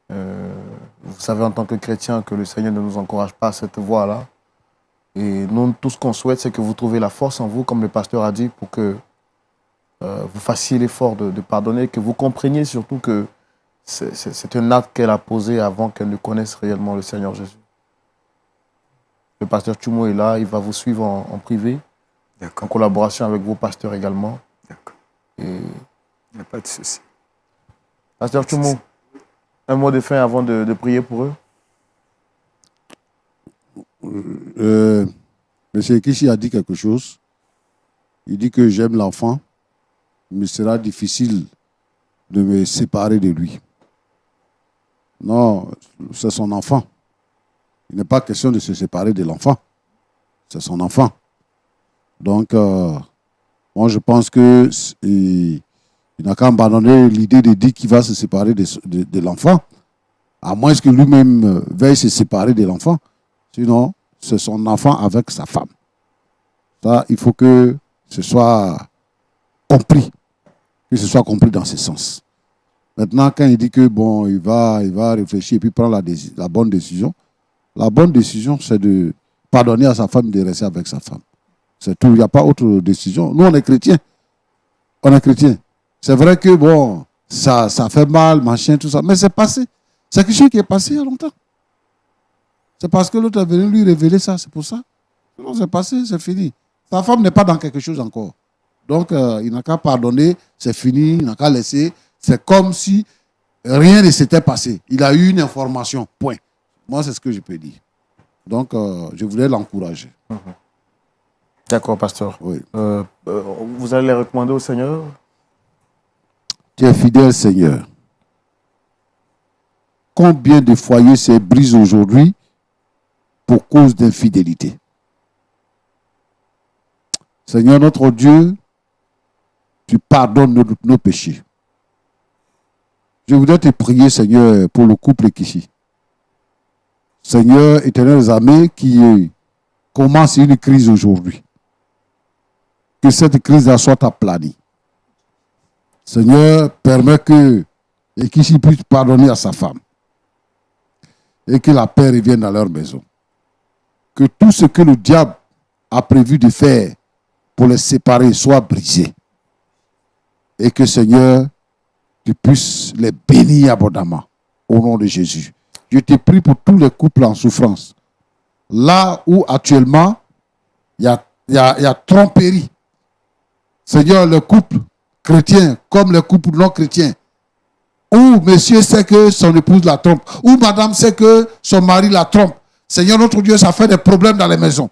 Vous savez en tant que chrétien que le Seigneur ne nous encourage pas à cette voie-là. Et nous, tout ce qu'on souhaite, c'est que vous trouviez la force en vous, comme le pasteur a dit, pour que vous fassiez l'effort de pardonner, que vous compreniez surtout que c'est un acte qu'elle a posé avant qu'elle ne connaisse réellement le Seigneur Jésus. Le pasteur Tchoumou est là, il va vous suivre en privé, en collaboration avec vos pasteurs également. D'accord. Et... il n'y a pas de souci. Pasteur Tchoumou, un mot de fin avant de prier pour eux. Monsieur Kishi a dit quelque chose. Il dit que j'aime l'enfant, mais il sera difficile de me séparer de lui. Non, c'est son enfant. Il n'est pas question de se séparer de l'enfant. C'est son enfant. Donc, moi, je pense qu'il n'a qu'à abandonner l'idée de dire qu'il va se séparer de l'enfant, à moins que lui-même veuille se séparer de l'enfant. Sinon, c'est son enfant avec sa femme. Ça, il faut que ce soit compris. Que ce soit compris dans ce sens. Maintenant, quand il dit que bon, il va réfléchir et puis prendre la bonne décision, la bonne décision, c'est de pardonner à sa femme, de rester avec sa femme. C'est tout. Il n'y a pas autre décision. Nous, on est chrétiens. On est chrétiens. C'est vrai que bon, ça fait mal, machin, tout ça. Mais c'est passé. C'est quelque chose qui est passé il y a longtemps. C'est parce que l'autre est venu lui révéler ça. C'est pour ça. Non, c'est passé, c'est fini. Sa femme n'est pas dans quelque chose encore. Donc, il n'a qu'à pardonner. C'est fini. Il n'a qu'à laisser. C'est comme si rien ne s'était passé. Il a eu une information. Point. Moi, c'est ce que je peux dire. Donc, je voulais l'encourager. D'accord, pasteur. Oui. Vous allez les recommander au Seigneur? Tu es fidèle, Seigneur. Combien de foyers se brisent aujourd'hui pour cause d'infidélité? Seigneur notre Dieu, tu pardonnes nos péchés. Je voudrais te prier, Seigneur, pour le couple ici. Seigneur, Éternel des armées, qui commence une crise aujourd'hui. Que cette crise-là soit aplanie. Seigneur, permets que Ekishi puisse pardonner à sa femme. Et que la paix revienne dans leur maison. Que tout ce que le diable a prévu de faire pour les séparer soit brisé. Et que, Seigneur, tu puisses les bénir abondamment. Au nom de Jésus. Je te prie pour tous les couples en souffrance. Là où actuellement, il y a tromperie. Seigneur, le couple chrétien comme le couple non chrétien, où monsieur sait que son épouse la trompe, où madame sait que son mari la trompe. Seigneur notre Dieu, ça fait des problèmes dans les maisons.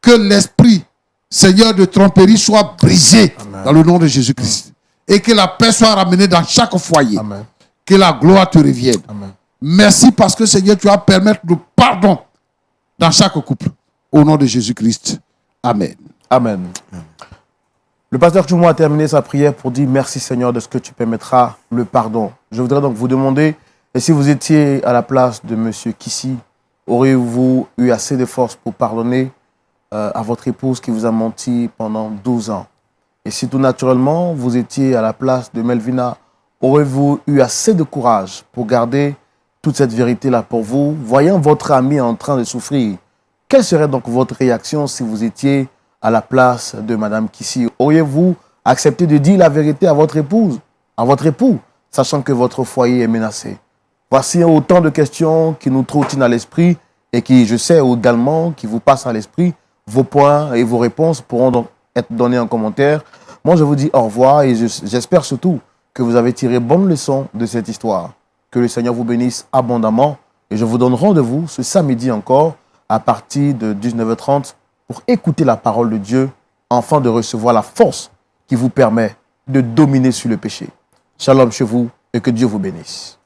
Que l'esprit, Seigneur, de tromperie soit brisé. Amen. Dans le nom de Jésus-Christ. Et que la paix soit ramenée dans chaque foyer. Amen. Que la gloire te revienne. Amen. Merci parce que, Seigneur, tu vas permettre le pardon dans chaque couple. Au nom de Jésus-Christ. Amen. Amen. Le pasteur Tchoumo a terminé sa prière pour dire merci, Seigneur, de ce que tu permettras le pardon. Je voudrais donc vous demander, et si vous étiez à la place de M. Kissi, auriez-vous eu assez de force pour pardonner à votre épouse qui vous a menti pendant 12 ans? Et si tout naturellement, vous étiez à la place de Melvina, auriez-vous eu assez de courage pour garder toute cette vérité-là pour vous, voyant votre ami en train de souffrir? Quelle serait donc votre réaction si vous étiez à la place de Mme Kissi? Auriez-vous accepté de dire la vérité à votre épouse, à votre époux, sachant que votre foyer est menacé? Voici autant de questions qui nous trottinent à l'esprit et qui, je sais également, qui vous passent à l'esprit. Vos points et vos réponses pourront donc être donnés en commentaire. Moi, je vous dis au revoir et j'espère surtout que vous avez tiré bonne leçon de cette histoire. Que le Seigneur vous bénisse abondamment et je vous donne rendez-vous ce samedi encore à partir de 19h30 pour écouter la parole de Dieu, afin de recevoir la force qui vous permet de dominer sur le péché. Shalom chez vous et que Dieu vous bénisse.